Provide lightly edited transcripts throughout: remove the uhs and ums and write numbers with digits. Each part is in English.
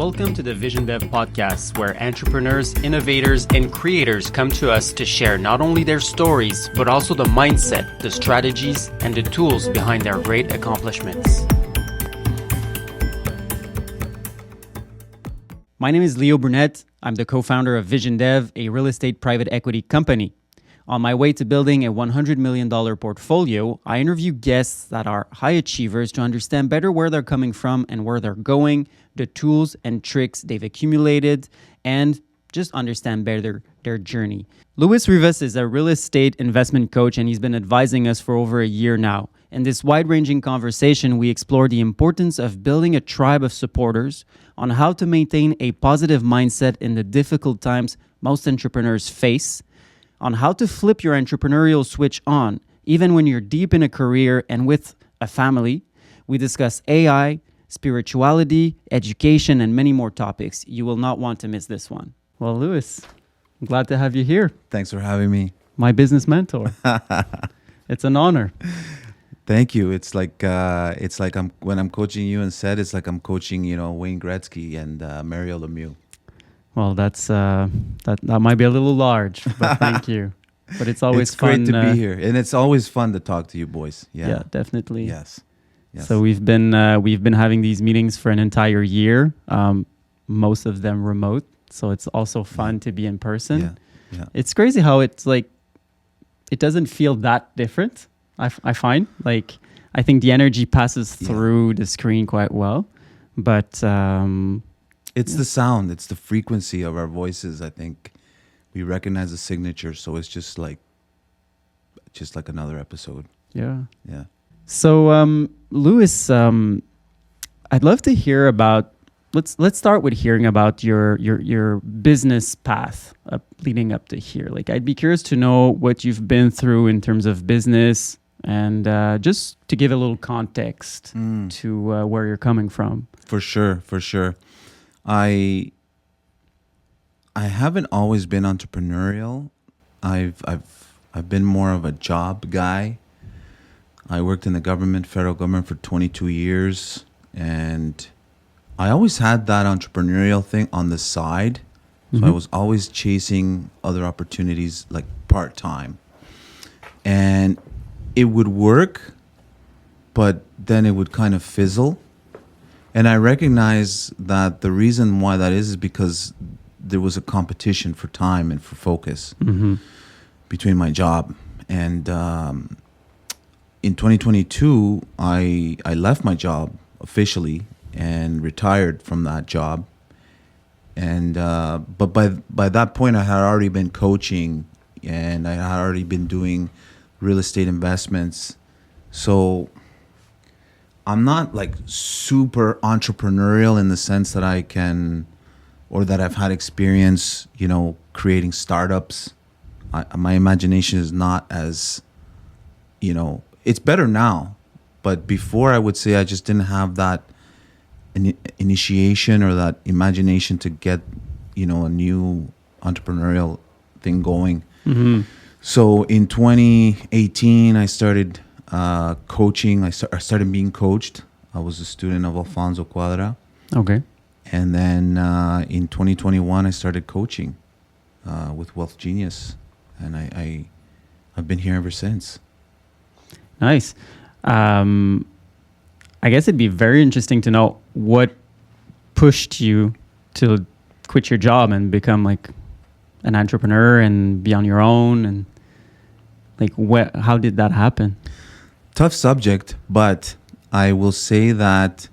Welcome to the Vision Dev podcast, where entrepreneurs, innovators, and creators come to us to share not only their stories, but also the mindset, the strategies, and the tools behind their great accomplishments. My name is Leo Brunette. I'm the co-founder of Vision Dev, a real estate private equity company. On my way to building a $100 million portfolio, I interview guests that are high achievers to understand better where they're coming from and where they're going, the tools and tricks they've accumulated, and just understand better their journey. Rivas is a real estate investment coach, and he's been advising us for over a year now. In this wide-ranging conversation, we explore the importance of building a tribe of supporters, on how to maintain a positive mindset in the difficult times most entrepreneurs face, on how to flip your entrepreneurial switch on, even when you're deep in a career and with a family. We discuss AI, spirituality, education, and many more topics. You will not want to miss this one. Well, Louis, I'm glad to have you here. Thanks for having me. My business mentor. It's an honor. Thank you. It's like when I'm coaching you and said it's like I'm coaching, Wayne Gretzky and Mario Lemieux. Well, that might be a little large, but thank you. But it's always fun. It's great to be here, and it's always fun to talk to you boys. Yeah, definitely. Yes. So we've been having these meetings for an entire year, most of them remote. So it's also fun to be in person. Yeah. It's crazy how it's like it doesn't feel that different. I find I think the energy passes through the screen quite well, but. It's the sound. It's the frequency of our voices. I think we recognize the signature, so it's just like another episode. Yeah. So, Louis, I'd love to hear about. Let's start with hearing about your business path leading up to here. I'd be curious to know what you've been through in terms of business, and just to give a little context to where you're coming from. For sure. I haven't always been entrepreneurial. I've been more of a job guy. I worked in the federal government for 22 years, and I always had that entrepreneurial thing on the side. So I was always chasing other opportunities like part-time. And it would work, but then it would kind of fizzle. And I recognize that the reason why that is because there was a competition for time and for focus between my job. And in 2022, I left my job officially and retired from that job. And but by that point, I had already been coaching, and I had already been doing real estate investments. So I'm not super entrepreneurial in the sense that I can, or that I've had experience, creating startups. My imagination is not as, it's better now. But before, I would say I just didn't have that initiation or that imagination to get, a new entrepreneurial thing going. So in 2018, I started coaching. I started being coached. I was a student of Alfonso Quadra. Okay. And then in 2021, I started coaching with Wealth Genius, and I've been here ever since. Nice. I guess it'd be very interesting to know what pushed you to quit your job and become an entrepreneur and be on your own, and how did that happen? Tough subject, but I will say that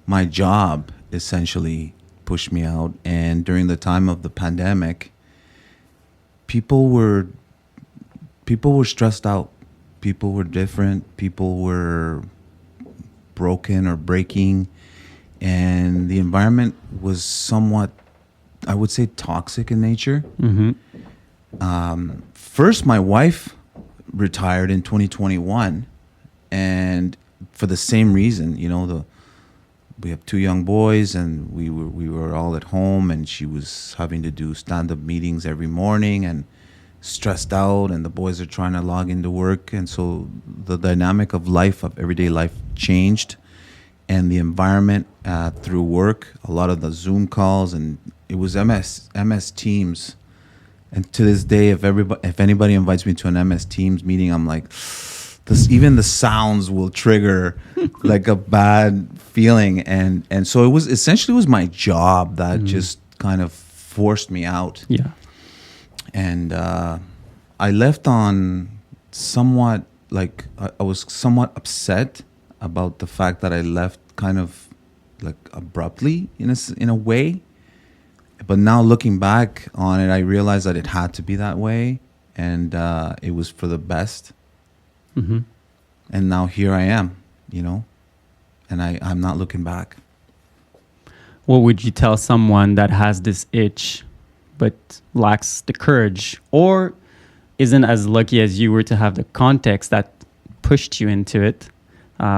my job essentially pushed me out. And during the time of the pandemic, people were stressed out. People were different. People were broken or breaking. And the environment was somewhat, I would say, toxic in nature. First, my wife retired in 2021. And for the same reason, we have two young boys, and we were all at home, and she was having to do stand-up meetings every morning and stressed out, and the boys are trying to log into work. And so the dynamic of everyday life changed. and the environment through work, a lot of the Zoom calls, and it was MS Teams. And to this day, if anybody invites me to an MS Teams meeting, I'm like, even the sounds will trigger like a bad feeling, and so it was my job that just kind of forced me out. Yeah. And I left on somewhat like I was somewhat upset about the fact that I left kind of like abruptly in a way. But now looking back on it, I realized that it had to be that way, and it was for the best. Mm-hmm. And now here I am, and I'm not looking back. What would you tell someone that has this itch but lacks the courage, or isn't as lucky as you were to have the context that pushed you into it?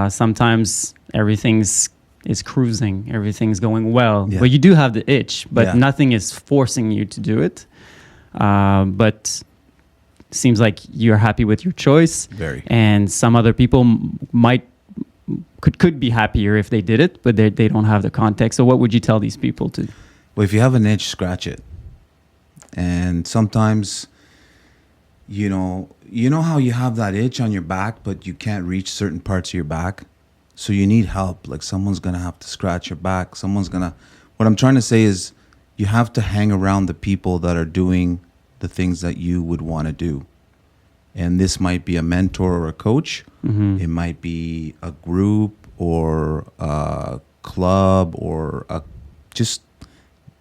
Sometimes everything's cruising, everything's going well, but you do have the itch, but nothing is forcing you to do it. But seems like you're happy with your choice. Very. And some other people could be happier if they did it, but they don't have the context. So what would you tell these people to? Well, if you have an itch, scratch it. And sometimes, you know how you have that itch on your back, but you can't reach certain parts of your back. So you need help. Like someone's going to have to scratch your back. What I'm trying to say is you have to hang around the people that are doing the things that you would want to do. And this might be a mentor or a coach. Mm-hmm. It might be a group or a club or just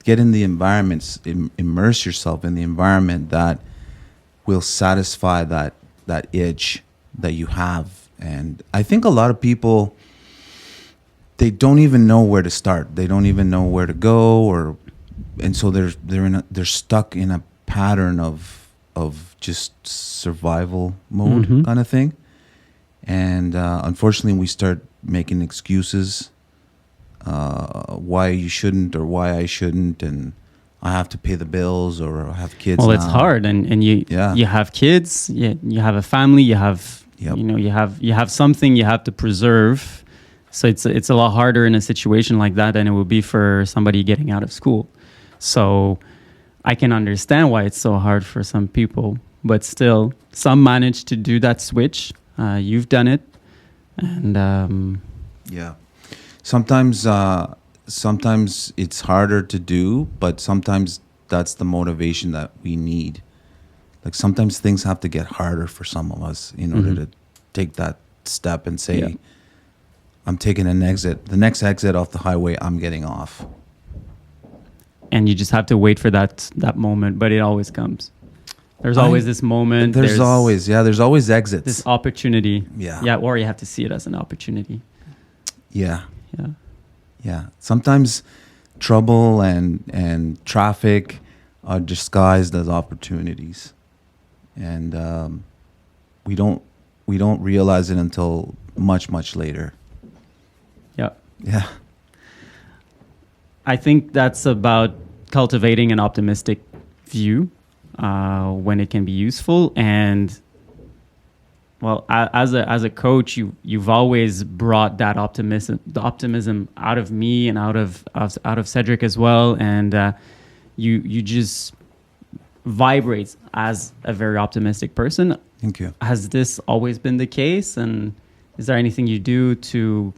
get in the environments, immerse yourself in the environment that will satisfy that itch that you have. And I think a lot of people, they don't even know where to start. They don't even know where to go, and so they're stuck in a pattern of just survival mode kind of thing. And unfortunately, we start making excuses why you shouldn't or why I shouldn't, and I have to pay the bills or I have kids. Well, it's hard, and you have kids, you have a family, you have you have something you have to preserve. So it's a lot harder in a situation like that than it would be for somebody getting out of school. So I can understand why it's so hard for some people, but still, some manage to do that switch. You've done it, and sometimes it's harder to do, but sometimes that's the motivation that we need. Like sometimes things have to get harder for some of us in order to take that step and say, I'm taking the next exit off the highway, I'm getting off. And you just have to wait for that moment, but it always comes. There's always this moment. There's always exits. This opportunity. Yeah. Or you have to see it as an opportunity. Yeah. Sometimes trouble and traffic are disguised as opportunities, and we don't realize it until much later. Yeah. I think that's about cultivating an optimistic view when it can be useful. And well, as a coach, you've always brought that the optimism out of me and out of Cedric as well. And you just vibrate as a very optimistic person. Thank you. Has this always been the case? And is there anything you do to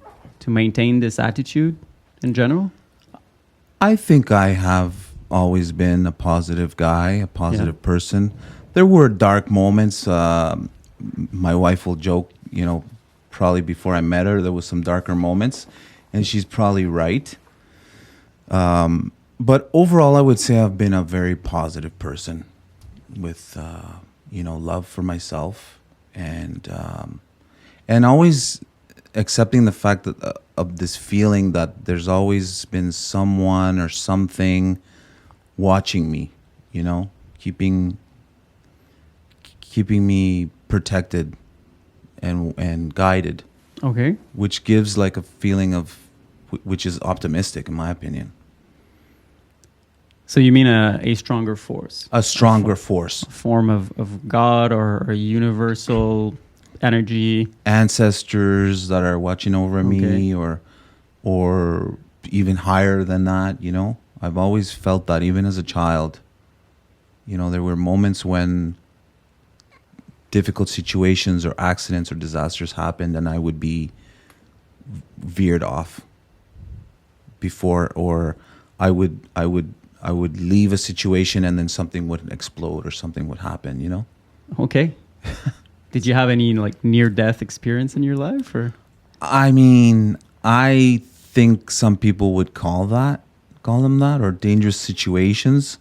maintain this attitude in general? I think I have always been a positive guy, a positive person. There were dark moments. My wife will joke, probably before I met her, there was some darker moments, and she's probably right. But overall, I would say I've been a very positive person with, love for myself and always accepting the fact that of this feeling that there's always been someone or something watching me, keeping me protected and guided. Okay. Which gives like a feeling of, which is optimistic in my opinion. So you mean a stronger force? A stronger force. A form of God or a universal energy. Ancestors that are watching over me, or or even higher than that, you know. I've always felt that even as a child, you know, there were moments when difficult situations or accidents or disasters happened and I would be veered off before, or I would leave a situation and then something would explode or something would happen, you know? Okay. Did you have any like near-death experience in your life, or? I mean, I think some people would call them that, or dangerous situations.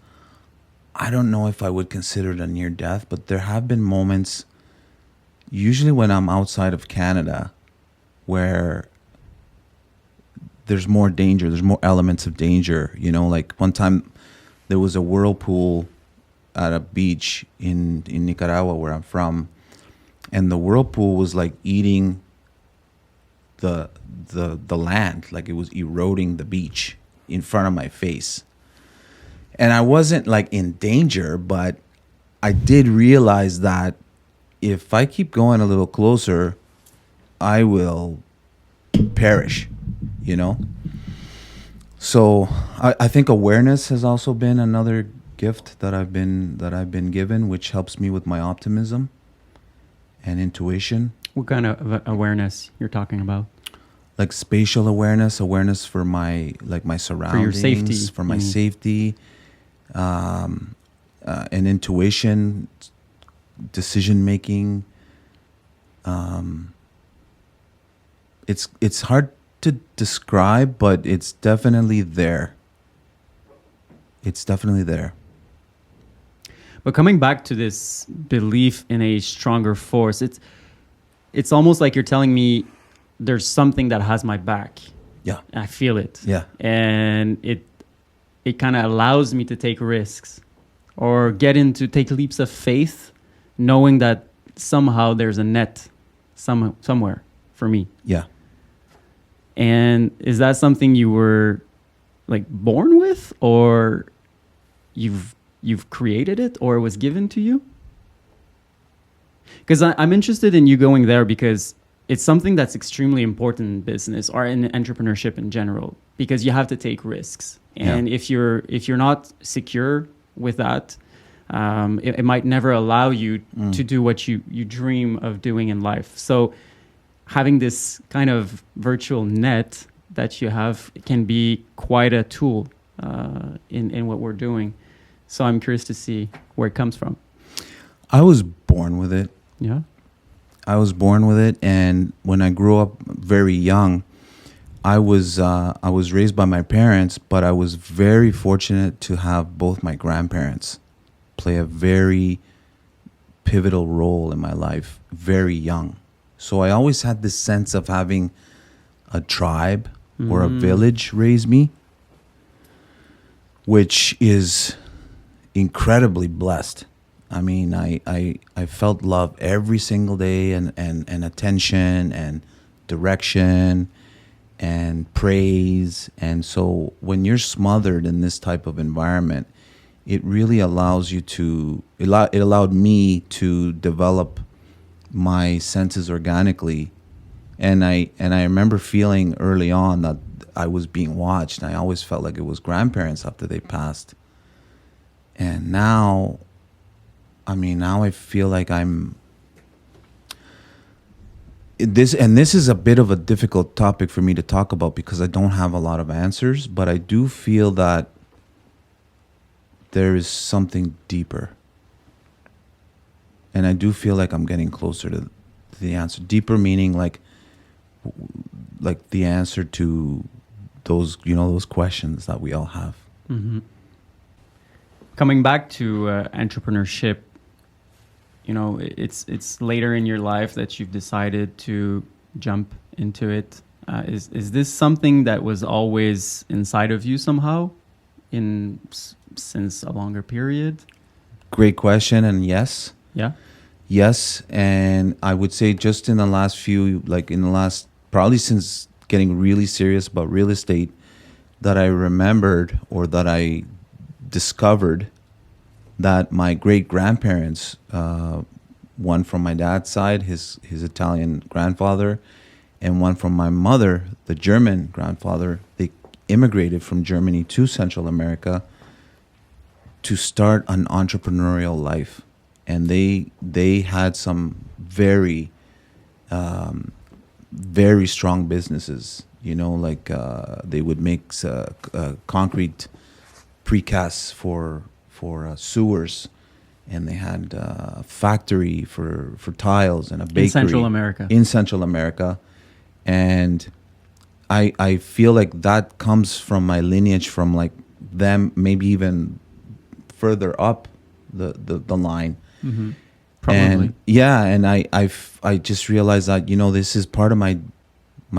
I don't know if I would consider it a near death, but there have been moments, usually when I'm outside of Canada, where there's more danger, there's more elements of danger. You know, like one time there was a whirlpool at a beach in Nicaragua, where I'm from, and the whirlpool was like eating the land, like it was eroding the beach in front of my face. And I wasn't like in danger, but I did realize that if I keep going a little closer, I will perish, you know? So I think awareness has also been another gift that I've been given, which helps me with my optimism and intuition. What kind of awareness you're talking about? Like spatial awareness for my surroundings, For your safety. for my safety, and intuition, decision making. It's hard to describe, but it's definitely there. It's definitely there. But coming back to this belief in a stronger force, it's almost like you're telling me there's something that has my back. Yeah. I feel it. Yeah. And it kind of allows me to take risks or take leaps of faith, knowing that somehow there's a net somewhere for me. Yeah. And is that something you were like born with, or you've created it, or it was given to you? Because I'm interested in you going there, because it's something that's extremely important in business or in entrepreneurship in general, because you have to take risks. And if you're not secure with that, it might never allow you to do what you dream of doing in life. So having this kind of virtual net that you have can be quite a tool in what we're doing. So I'm curious to see where it comes from. I was born with it. Yeah. I was born with it, and when I grew up very young, I was raised by my parents, but I was very fortunate to have both my grandparents play a very pivotal role in my life very young. So I always had this sense of having a tribe or a village raise me, which is incredibly blessed. I mean, I felt love every single day, and attention and direction and praise. And so when you're smothered in this type of environment, it really allows you to, it allowed me to develop my senses organically. And I remember feeling early on that I was being watched. I always felt like it was grandparents after they passed. And now I feel like this is a bit of a difficult topic for me to talk about because I don't have a lot of answers, but I do feel that there is something deeper. And I do feel like I'm getting closer to the answer. Deeper meaning like the answer to those questions that we all have. Mm-hmm. Coming back to entrepreneurship, it's later in your life that you've decided to jump into it. Is this something that was always inside of you somehow, since a longer period? Great question, and yes. Yeah. Yes, and I would say just in the last probably since getting really serious about real estate, that I remembered or that I discovered that my great grandparents, one from my dad's side, his Italian grandfather, and one from my mother, the German grandfather. They immigrated from Germany to Central America to start an entrepreneurial life, and they had some very very strong businesses. You know, like they would make concrete precasts for sewers, and they had a factory for tiles and a bakery In Central America. in Central America. And I feel like that comes from my lineage, from like them, maybe even further up the line. Mm-hmm. Probably. And yeah, and I just realized that, you know, this is part of my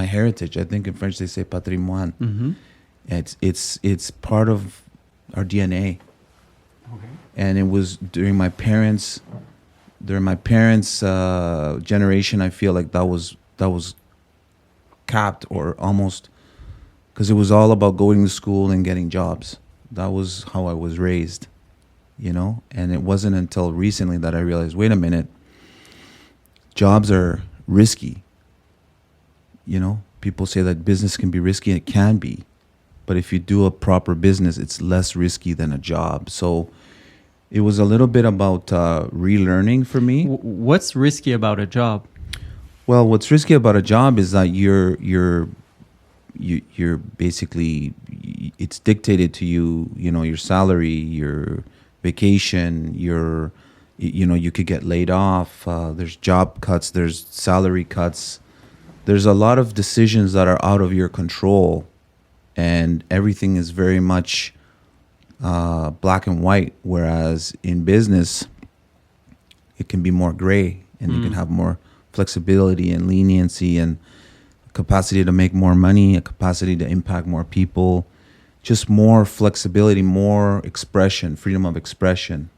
heritage. I think in French they say patrimoine. Mm-hmm. It's part of our DNA. Okay. And it was during my parents' generation. I feel like that was capped, or almost, because it was all about going to school and getting jobs. That was how I was raised, you know. And it wasn't until recently that I realized, wait a minute, jobs are risky. You know, people say that business can be risky, and it can be, but if you do a proper business, it's less risky than a job. So it was a little bit about relearning for me. What's risky about a job? Well, what's risky about a job is that you're basically, it's dictated to you. You know, your salary, your vacation, you could get laid off. There's job cuts. There's salary cuts. There's a lot of decisions that are out of your control, and everything is very much black and white. Whereas in business, it can be more gray, and you can have more flexibility and leniency and capacity to make more money, a capacity to impact more people, just more flexibility, more expression, freedom of expression,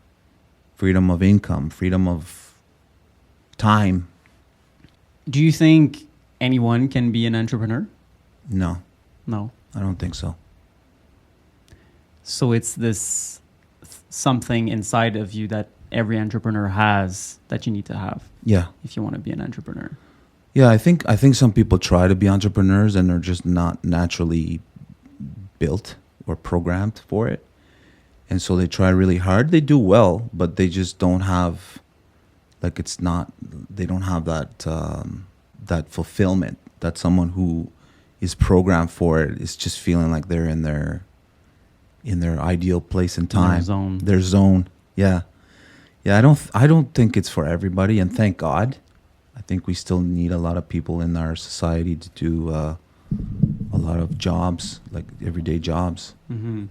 freedom of income, freedom of time. Do you think anyone can be an entrepreneur? No, No. I don't think so. So it's this something inside of you that every entrepreneur has that you need to have Yeah. if you want to be an entrepreneur. Yeah, I think some people try to be entrepreneurs and they're just not naturally built or programmed for it. And so they try really hard. They do well, but they just don't have, like, they don't have that fulfillment that someone who is programmed for it is just feeling like they're in their ideal place and time. Their zone. Yeah. Yeah, I don't think it's for everybody, and thank God. I think we still need a lot of people in our society to do a lot of jobs, like everyday jobs. Mm-hmm.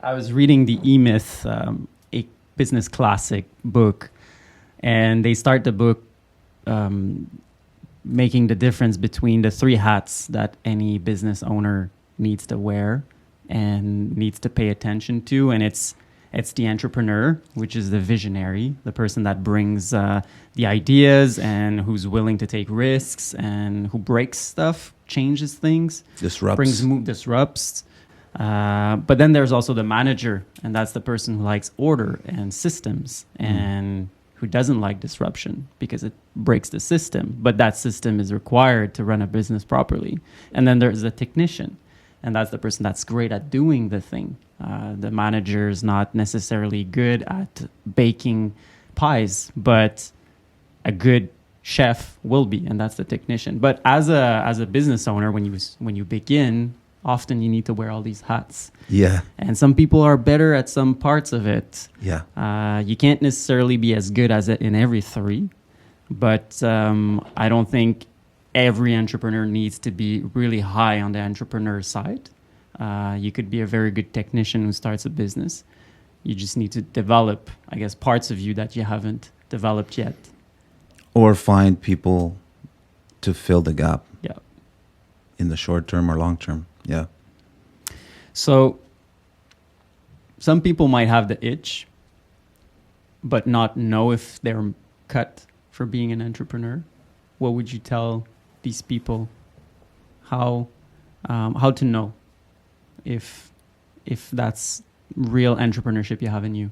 I was reading the E-Myth, a business classic book, and they start the book making the difference between the three hats that any business owner needs to wear and needs to pay attention to. And it's the entrepreneur, which is the visionary, the person that brings the ideas and who's willing to take risks and who breaks stuff, changes things, disrupts. But then there's also the manager, and that's the person who likes order and systems and who doesn't like disruption because it breaks the system. But that system is required to run a business properly. And then there's the technician, and that's the person that's great at doing the thing. The manager is not necessarily good at baking pies, but a good chef will be, and that's the technician. But as a business owner, when you begin, often you need to wear all these hats. Yeah. And some people are better at some parts of it. Yeah. You can't necessarily be as good as it in every three, but I don't think every entrepreneur needs to be really high on the entrepreneur side. You could be a very good technician who starts a business. You just need to develop, I guess, parts of you that you haven't developed yet. Or find people to fill the gap. Yeah. In the short term or long term. Yeah. So some people might have the itch, but not know if they're cut for being an entrepreneur. What would you tell these people? How to know if that's real entrepreneurship you have in you?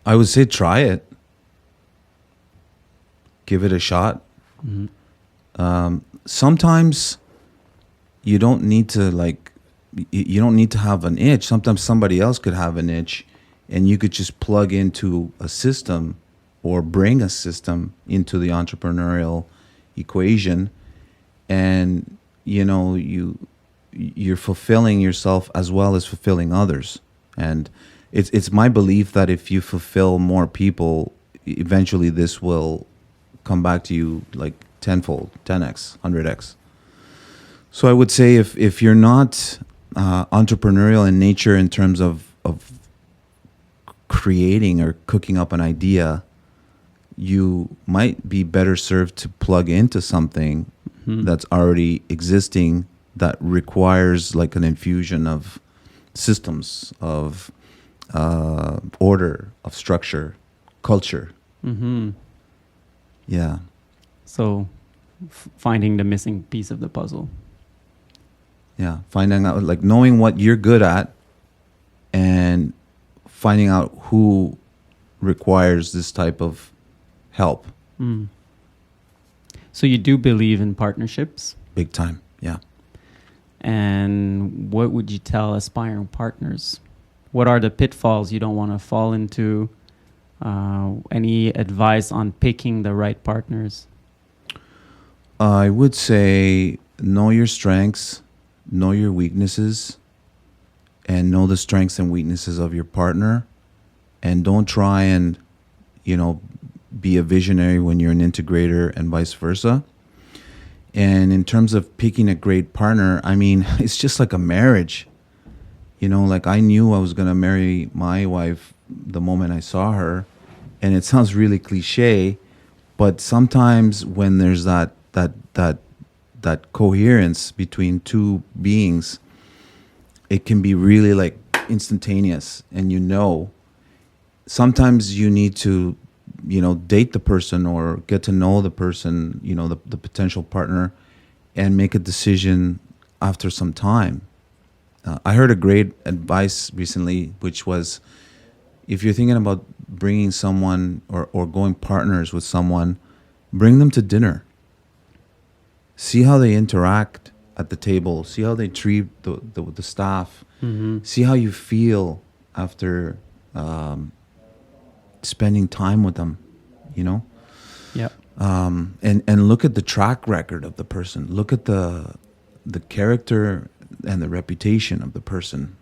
I would say try it. Give it a shot. Mm-hmm. Sometimes you don't need to you don't need to have an itch. Sometimes somebody else could have an itch, and you could just plug into a system or bring a system into the entrepreneurial equation, and you're fulfilling yourself as well as fulfilling others. And it's my belief that if you fulfill more people, eventually this will come back to you like tenfold, 10x, 100x. So I would say if you're not entrepreneurial in nature in terms of creating or cooking up an idea, you might be better served to plug into something that's already existing that requires like an infusion of systems, of order, of structure, culture. Mm-hmm. Yeah. So finding the missing piece of the puzzle. Yeah. Finding out, like knowing what you're good at and finding out who requires this type of help. Mm. So you do believe in partnerships? Big time. Yeah. And what would you tell aspiring partners? What are the pitfalls you don't want to fall into? Any advice on picking the right partners? I would say know your strengths, know your weaknesses, and know the strengths and weaknesses of your partner. And don't try and, be a visionary when you're an integrator and vice versa. And in terms of picking a great partner, I mean, it's just like a marriage. Like I knew I was going to marry my wife the moment I saw her. And it sounds really cliche, but sometimes when there's that coherence between two beings, it can be really like instantaneous. And sometimes you need to date the person or get to know the person, the potential partner, and make a decision after some time. I heard a great advice recently, which was, if you're thinking about bringing someone or going partners with someone, bring them to dinner. See how they interact at the table. See how they treat the staff. Mm-hmm. See how you feel after spending time with them, Yeah. And look at the track record of the person. Look at the character and the reputation of the person,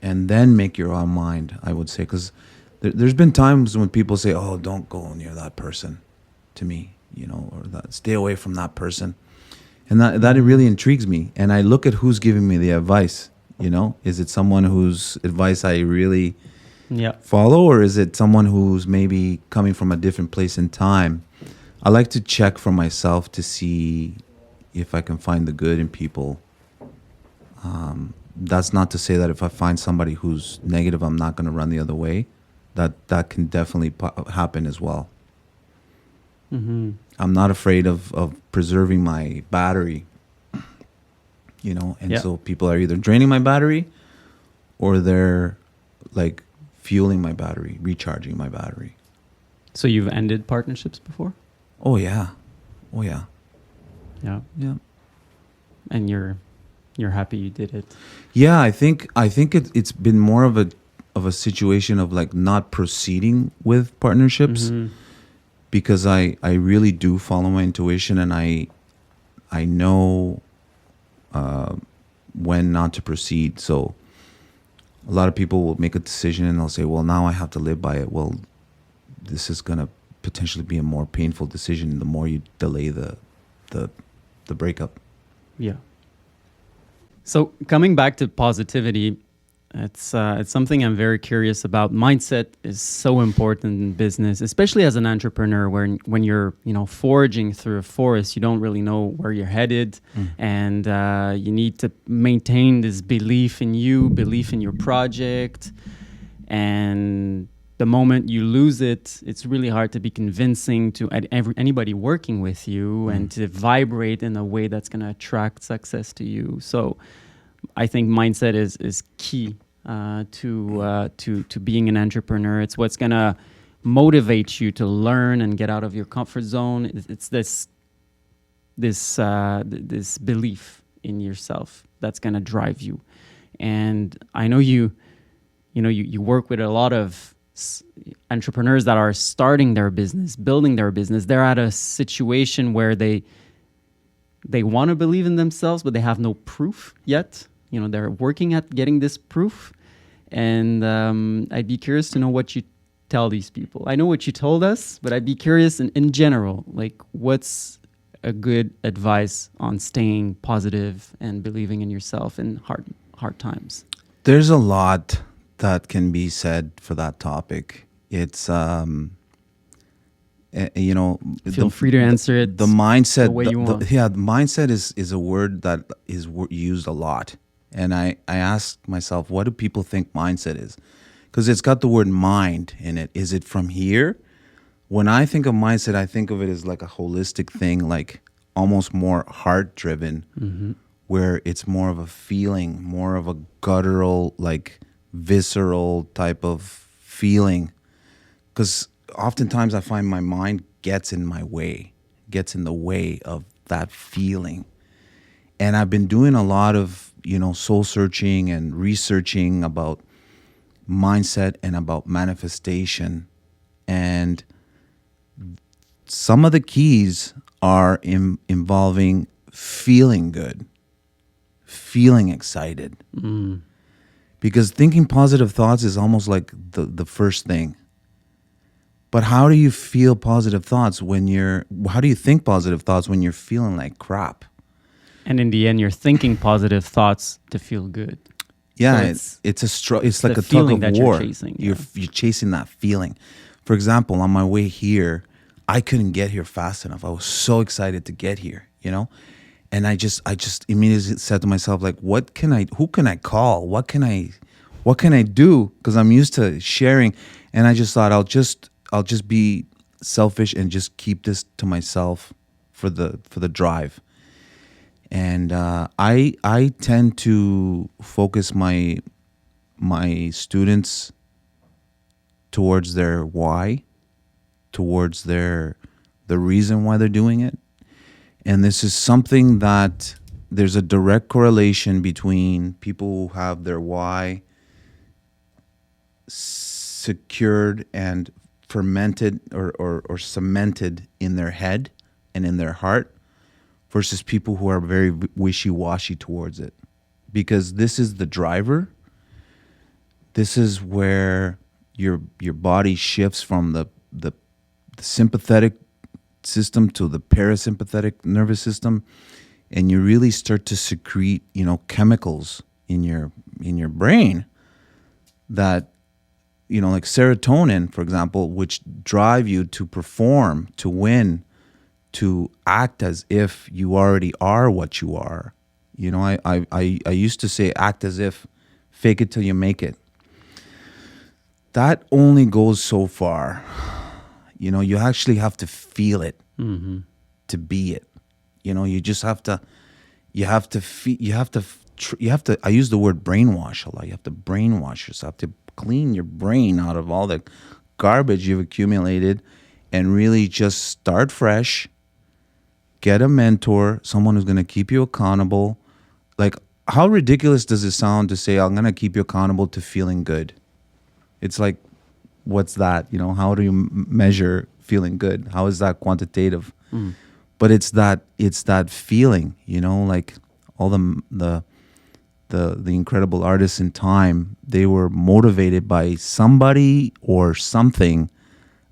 and then make your own mind, I would say, because there's been times when people say, "Oh, don't go near that person," to me, or stay away from that person, and that really intrigues me. And I look at who's giving me the advice. Is it someone whose advice I really follow, or is it someone who's maybe coming from a different place in time? I like to check for myself to see if I can find the good in people. That's not to say that if I find somebody who's negative, I'm not going to run the other way. That can definitely happen as well. Mm-hmm. I'm not afraid of preserving my battery, so people are either draining my battery or they're like fueling my battery, recharging my battery. So you've ended partnerships before? Oh yeah. Yeah. Yeah. And you're happy you did it? Yeah, I think it's been more of a situation of like not proceeding with partnerships, because I really do follow my intuition, and I know when not to proceed. So a lot of people will make a decision and they'll say, well, now I have to live by it. Well, this is going to potentially be a more painful decision the more you delay the breakup. Yeah. So coming back to positivity, it's something I'm very curious about. Mindset is so important in business, especially as an entrepreneur, where when you're foraging through a forest, you don't really know where you're headed, and you need to maintain this belief in your project, and the moment you lose it, it's really hard to be convincing to anybody working with you and to vibrate in a way that's going to attract success to you. So I think mindset is key to being an entrepreneur. It's what's going to motivate you to learn and get out of your comfort zone. It's this this belief in yourself that's going to drive you. And I know you work with a lot of entrepreneurs that are starting their business, building their business. They're at a situation where they want to believe in themselves, but they have no proof yet. They're working at getting this proof. And I'd be curious to know what you tell these people. I know what you told us, but I'd be curious in general, like what's a good advice on staying positive and believing in yourself in hard times? There's a lot that can be said for that topic. It's Feel free to answer it the mindset the way you want. the mindset is a word that is used a lot, and I ask myself, what do people think mindset is? Because it's got the word mind in it. Is it from here? When I think of mindset, I think of it as like a holistic thing, like almost more heart driven, where it's more of a feeling, more of a guttural, like visceral type of feeling. Because oftentimes I find my mind gets in the way of that feeling. And I've been doing a lot of, soul searching and researching about mindset and about manifestation. And some of the keys are involving feeling good, feeling excited. Because thinking positive thoughts is almost like the first thing. But how do you feel positive thoughts how do you think positive thoughts when you're feeling like crap? And in the end, you're thinking positive thoughts to feel good. Yeah, So it's like a tug feeling of that war. you're chasing. You're chasing that feeling. For example, on my way here, I couldn't get here fast enough. I was so excited to get here, and I just immediately said to myself, like, who can I call? What can I do? Because I'm used to sharing, and I just thought I'll just be selfish and just keep this to myself for the drive. And I tend to focus my students towards their why, towards the reason why they're doing it. And this is something that there's a direct correlation between people who have their why secured and fermented or cemented in their head and in their heart versus people who are very wishy-washy towards it. Because this is the driver. This is where your body shifts from the sympathetic system to the parasympathetic nervous system, and you really start to secrete, chemicals in your brain that, like serotonin, for example, which drive you to perform, to win, to act as if you already are what you are. I used to say, act as if, fake it till you make it. That only goes so far. You actually have to feel it to be it. You just have to. I use the word brainwash a lot. You have to brainwash yourself to clean your brain out of all the garbage you've accumulated, and really just start fresh. Get a mentor, someone who's going to keep you accountable. Like, how ridiculous does it sound to say, I'm going to keep you accountable to feeling good? It's like, what's that? How do you measure feeling good? How is that quantitative? But it's that feeling, like all the incredible artists in time, they were motivated by somebody or something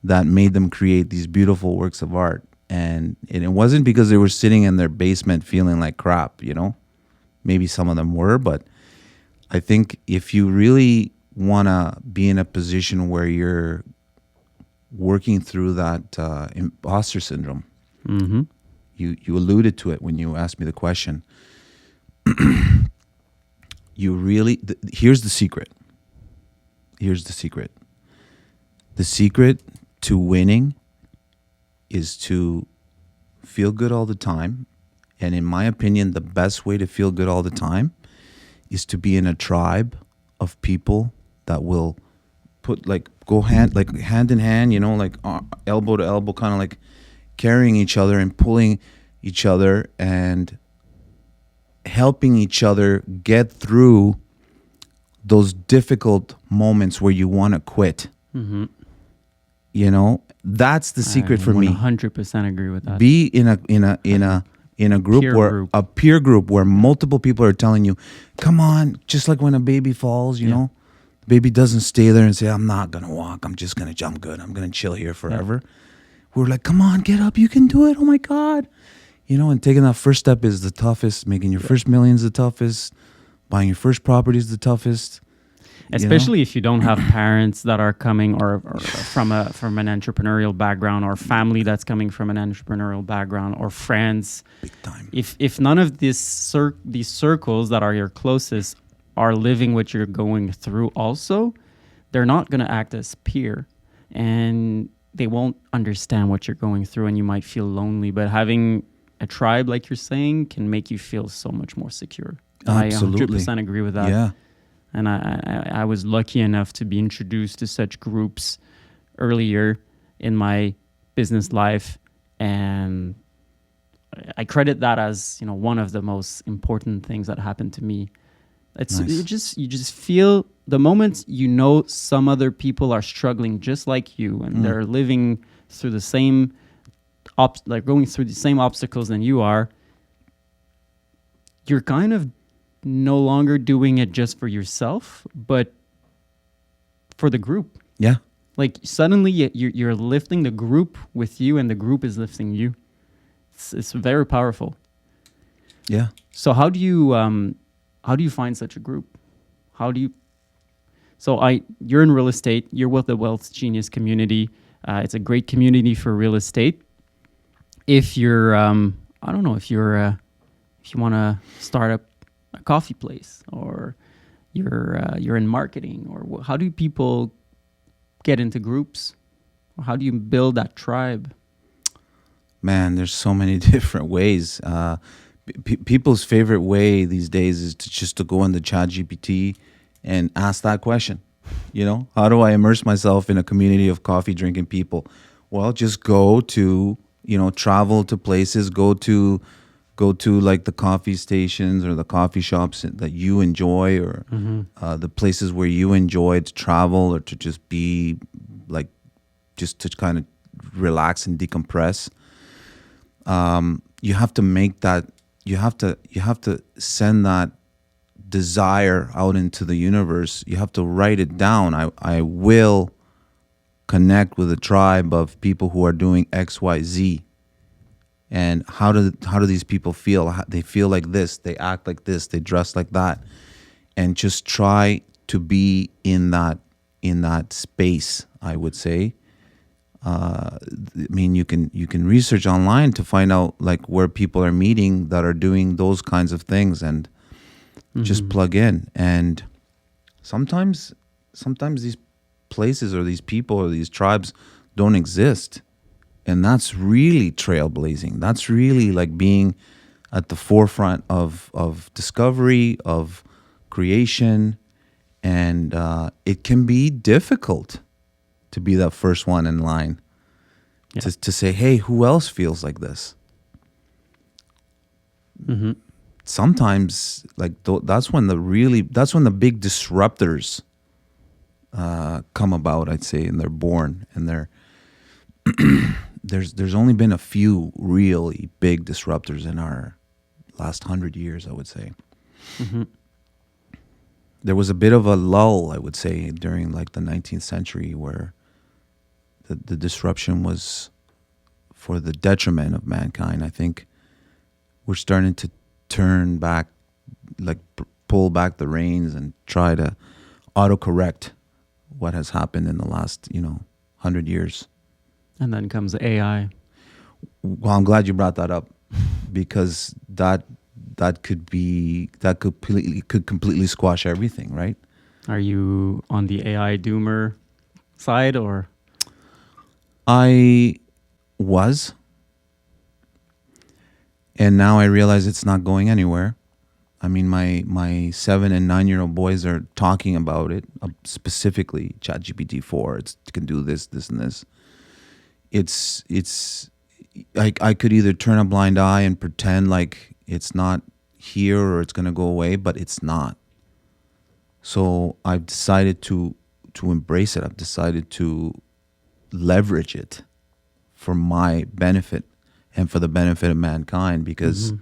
that made them create these beautiful works of art. And it wasn't because they were sitting in their basement feeling like crap, Maybe some of them were, but I think if you really want to be in a position where you're working through that imposter syndrome, you alluded to it when you asked me the question. Here's the secret. The secret to winning is to feel good all the time. And in my opinion, the best way to feel good all the time is to be in a tribe of people that will go hand in hand, like elbow to elbow, kind of like carrying each other and pulling each other and helping each other get through those difficult moments where you want to quit. Mm-hmm. You know, that's the secret I for me. 100% agree with that. Be in a group Peer where group. a peer group where multiple people are telling you, "Come on," just like when a baby falls, you know. The baby doesn't stay there and say, "I'm not going to walk. I'm just going to jump good. I'm going to chill here forever." We're like, "Come on, get up. You can do it. Oh my God." You know, and taking that first step is the toughest. Making your first million is the toughest. Buying your first property is the toughest. Especially if you don't have parents that are coming or from an entrepreneurial background, or family that's coming from an entrepreneurial background, or friends. Big time. If none of these circles that are your closest are living what you're going through also, they're not going to act as peer, and they won't understand what you're going through, and you might feel lonely. But having a tribe, like you're saying, can make you feel so much more secure. Absolutely. I 100% agree with that. Yeah. And I was lucky enough to be introduced to such groups earlier in my business life, and I credit that as, you know, one of the most important things that happened to me. It's Nice. you just feel the moment you know some other people are struggling just like you, and they're living through the same like going through the same obstacles than you are. You're kind of no longer doing it just for yourself, but for the group. Yeah. Like suddenly you're lifting the group with you, and the group is lifting you. It's very powerful. Yeah. So how do you find such a group? You're in real estate. You're with the Wealth Genius community. It's a great community for real estate. If you're, I don't know, if you want to start up a coffee place, or you're in marketing, or how do people get into groups, or how do you build that tribe? Man, there's so many different ways. People's favorite way these days is to go into ChatGPT and ask that question. You know, how do I immerse myself in a community of coffee drinking people? Well, just go to, travel to places, go to like the coffee stations or the coffee shops that you enjoy, or the places where you enjoy to travel, or to just be like, just to kind of relax and decompress. You have to make that, you have to send that desire out into the universe. You have to write it down. I will connect with a tribe of people who are doing XYZ. And how do these people feel? They feel like this, they act like this, they dress like that. And just try to be in that space, I would say. I mean, you can research online to find out like where people are meeting that are doing those kinds of things, and just plug in. And sometimes these places or these people or these tribes don't exist, and that's really trailblazing. That's really like being at the forefront of discovery, of creation, and it can be difficult to be that first one in line, to say, hey, who else feels like this? Sometimes like that's when the big disruptors come about, I'd say, and they're born, and there's only been a few really big disruptors in our last 100 years, I would say. There was a bit of a lull, I would say, during like the 19th century, where the disruption was for the detriment of mankind. I think we're starting to turn back, like pull back the reins and try to autocorrect what has happened in the last 100 years. And then comes AI. Well, I'm glad you brought that up, because that could completely squash everything, right? Are you on the AI doomer side, or? I was, and now I realize it's not going anywhere. I mean, my 7 and 9-year-old boys are talking about it, specifically ChatGPT 4. It can do this, this, and this. It's I could either turn a blind eye and pretend like it's not here or it's going to go away, but it's not. So I've decided to embrace it. I've decided to leverage it for my benefit and for the benefit of mankind, because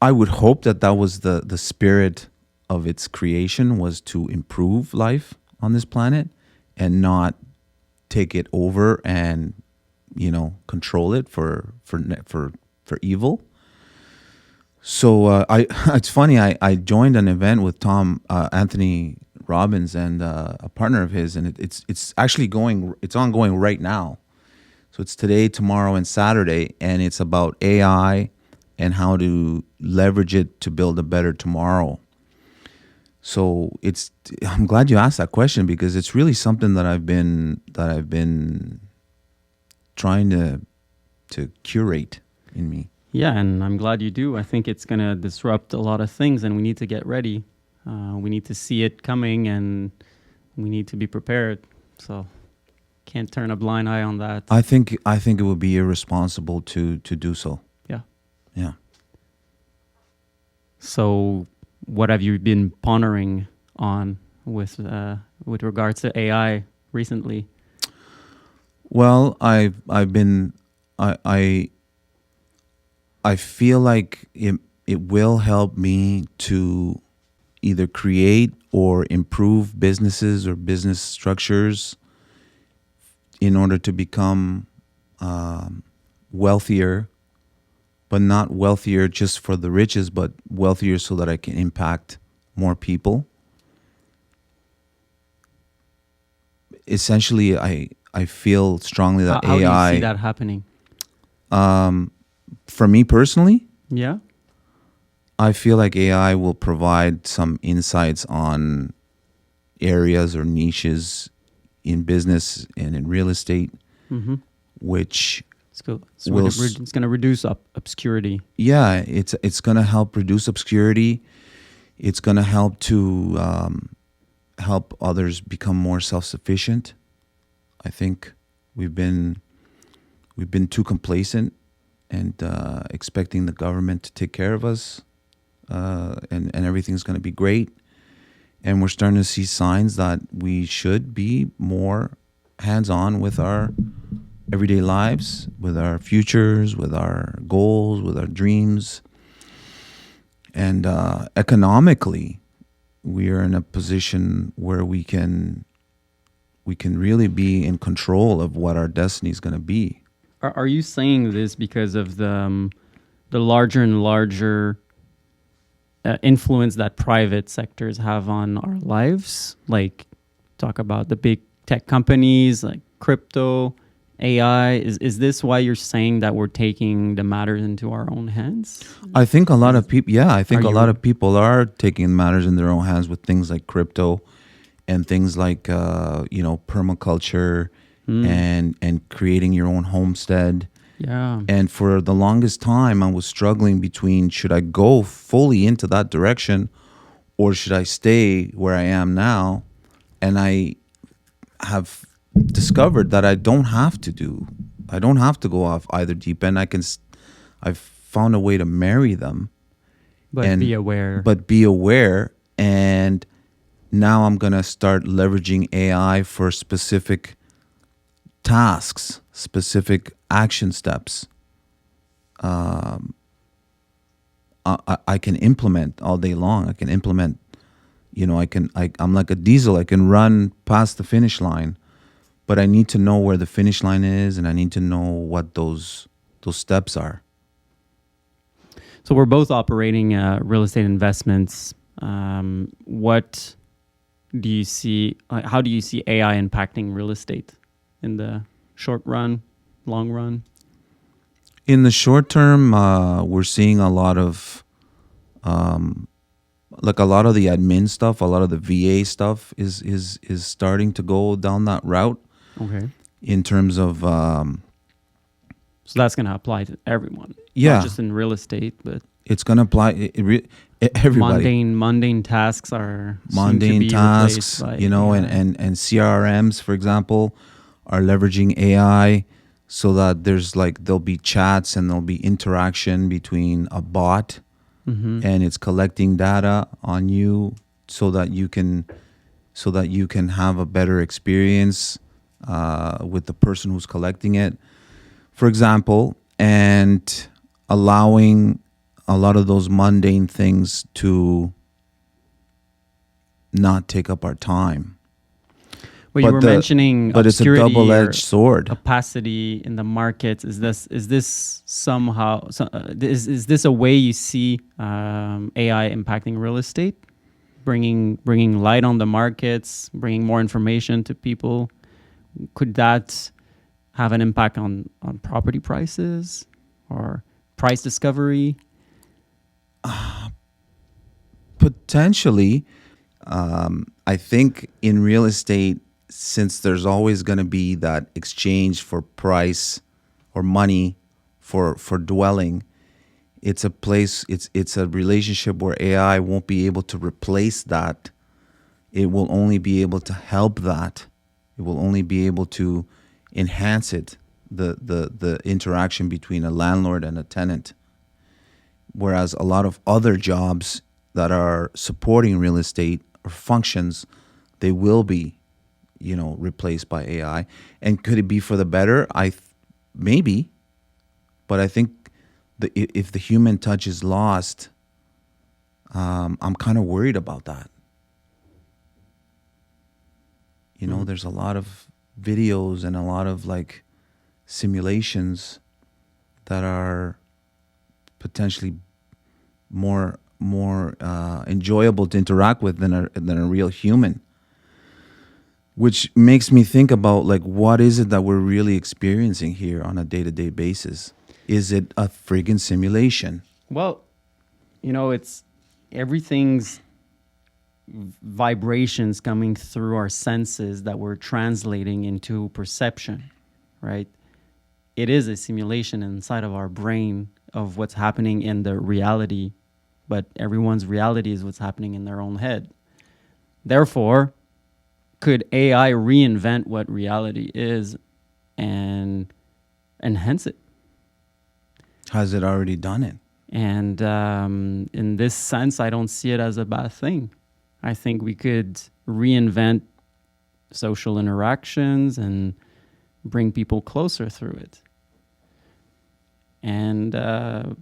I would hope that that was the spirit of its creation, was to improve life on this planet and not take it over and, you know, control it for evil. So I it's funny, I joined an event with Tom Anthony Robbins and a partner of his, and it's actually ongoing right now. So it's today, tomorrow, and Saturday, and it's about AI and how to leverage it to build a better tomorrow. So I'm glad you asked that question, because it's really something that I've been trying to curate in me. Yeah, and I'm glad you do. I think it's going to disrupt a lot of things, and we need to get ready. We need to see it coming, and we need to be prepared. So can't turn a blind eye on that. I think it would be irresponsible to do so. Yeah. Yeah. So what have you been pondering on with regards to AI recently? Well, I feel like it will help me to either create or improve businesses or business structures in order to become wealthier, but not wealthier just for the riches, but wealthier so that I can impact more people. Essentially, I feel strongly that how AI... do you see that happening? For me personally, Yeah. I feel like AI will provide some insights on areas or niches in business and in real estate, which It's going to reduce obscurity. yeah, it's going to help reduce obscurity. It's going to help to help others become more self-sufficient. I think we've been too complacent and expecting the government to take care of us, and everything's going to be great. And we're starting to see signs that we should be more hands-on with our everyday lives, with our futures, with our goals, with our dreams. And economically, we are in a position where we can really be in control of what our destiny is going to be. Are you saying this because of the larger and larger influence that private sectors have on our lives? Like, talk about the big tech companies like crypto, AI. Is this why you're saying that we're taking the matters into our own hands? I think a lot of people, lot of people are taking matters in their own hands with things like crypto and things like permaculture and creating your own homestead. Yeah. And for the longest time, I was struggling between, should I go fully into that direction or should I stay where I am now? And I have discovered that I don't have to go off either deep end. I've found a way to marry them. But be aware. And now I'm going to start leveraging AI for specific tasks, specific action steps. I can implement all day long. I can implement, I'm like a diesel. I can run past the finish line, but I need to know where the finish line is, and I need to know what those steps are. So we're both operating real estate investments. What do you see? How do you see AI impacting real estate in the short run, long run? In the short term, we're seeing a lot of, a lot of the admin stuff, a lot of the VA stuff is starting to go down that route. Okay. In terms of, so that's going to apply to everyone. Yeah. Not just in real estate, but it's going to apply everybody. Mundane tasks are mundane tasks, by, and CRMs, for example, are leveraging AI so that there'll be chats and there'll be interaction between a bot and it's collecting data on you so that you can have a better experience with the person who's collecting it, for example, and allowing a lot of those mundane things to not take up our time. Well, you were mentioning but it's a obscurity double-edged or sword. opacity in the markets. Is this somehow is this a way you see AI impacting real estate, bringing light on the markets, bringing more information to people? Could that have an impact on property prices or price discovery? Potentially. I think in real estate, since there's always going to be that exchange for price or money for dwelling, it's a relationship where AI won't be able to replace that. It will only be able to help that. It will only be able to enhance it, the interaction between a landlord and a tenant. Whereas a lot of other jobs that are supporting real estate or functions, they will be, replaced by AI. And could it be for the better? Maybe, but I think if the human touch is lost, I'm kind of worried about that. There's a lot of videos and a lot of simulations that are potentially more enjoyable to interact with than a real human, which makes me think about what is it that we're really experiencing here on a day-to-day basis? Is it a friggin' simulation? Well, it's everything's vibrations coming through our senses that we're translating into perception, right? It is a simulation inside of our brain of what's happening in the reality, but everyone's reality is what's happening in their own head. Therefore, could AI reinvent what reality is and enhance it? Has it already done it? And in this sense, I don't see it as a bad thing. I think we could reinvent social interactions and bring people closer through it. And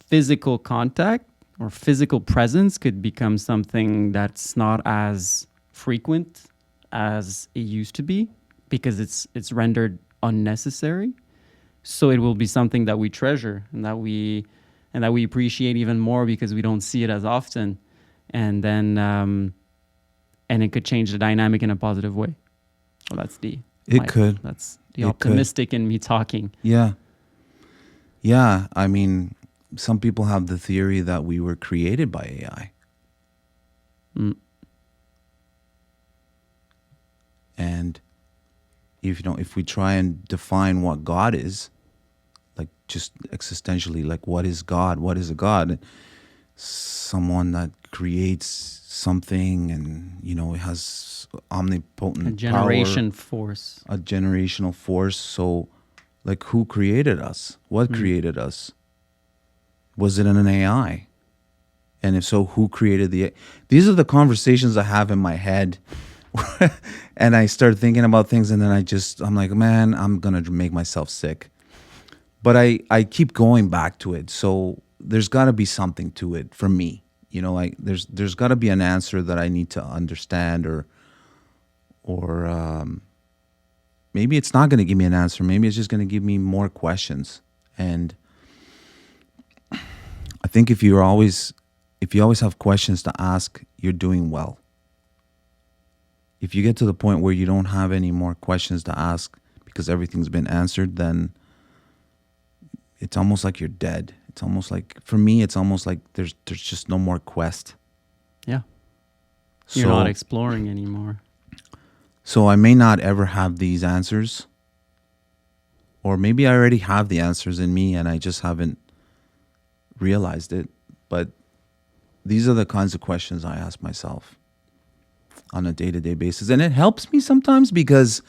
physical contact or physical presence could become something that's not as frequent as it used to be because it's rendered unnecessary. So it will be something that we treasure and that we appreciate even more because we don't see it as often. And then and it could change the dynamic in a positive way. Well, that's the optimistic in me talking. Yeah. I mean, some people have the theory that we were created by AI. And if we try and define what God is, just existentially, what is God? What is a God? Someone that creates something and, it has omnipotent a generation power, force. A generational force. So, who created us? What created us? Was it an AI? And if so, who created the... These are the conversations I have in my head. And I start thinking about things and then I'm like, man, I'm going to make myself sick. But I keep going back to it. So there's got to be something to it for me. There's got to be an answer that I need to understand or maybe it's not going to give me an answer. Maybe it's just going to give me more questions. And I think if you always have questions to ask, you're doing well. If you get to the point where you don't have any more questions to ask because everything's been answered, then it's almost like you're dead. It's almost like, for me, it's almost like there's just no more quest. Yeah. You're not exploring anymore. So I may not ever have these answers. Or maybe I already have the answers in me and I just haven't realized it. But these are the kinds of questions I ask myself on a day-to-day basis. And it helps me sometimes because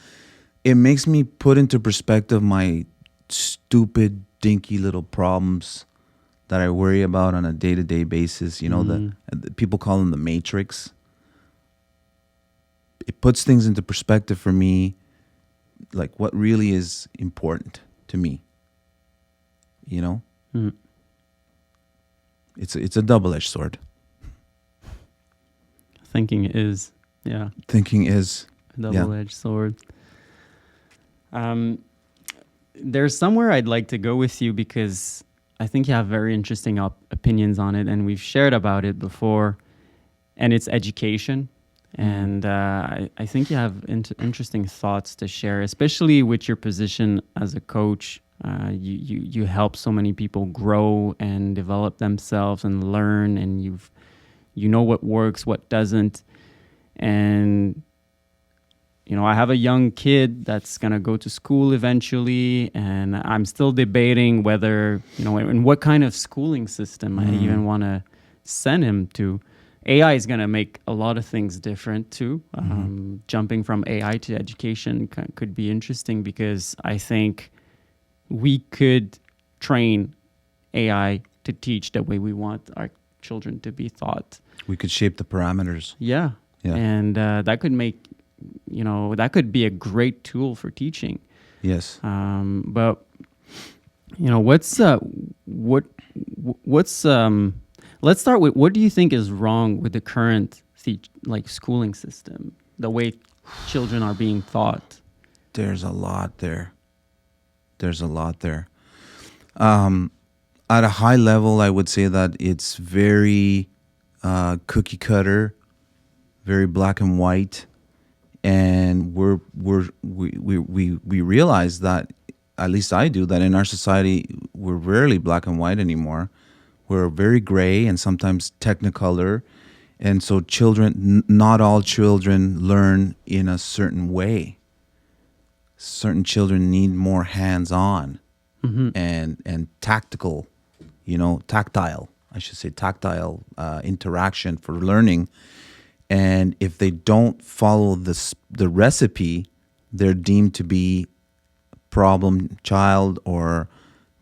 it makes me put into perspective my stupid, dinky little problems that I worry about on a day-to-day basis. You know, the people call them the matrix. It puts things into perspective for me, like what really is important to me. You know, it's a double-edged sword. Thinking is a double-edged sword. There's somewhere I'd like to go with you because I think you have very interesting opinions on it, and we've shared about it before, and it's education. And I think you have interesting thoughts to share, especially with your position as a coach. You help so many people grow and develop themselves and learn, and you know what works, what doesn't. And you know, I have a young kid that's going to go to school eventually, and I'm still debating whether, you know, in what kind of schooling system I even want to send him to. AI is going to make a lot of things different too. Jumping from AI to education could be interesting because I think we could train AI to teach the way we want our children to be taught. We could shape the parameters. Yeah. And that could make, you know, that could be a great tool for teaching. Yes. But you know, let's start with, what do you think is wrong with the current schooling system, the way children are being taught? There's a lot there. At a high level, I would say that it's very cookie cutter, very black and white. And we realize that, at least I do, that in our society we're rarely black and white anymore. We're very gray and sometimes technicolor, and so not all children learn in a certain way. Certain children need more hands-on and tactile, tactile interaction for learning. And if they don't follow the recipe, they're deemed to be problem child or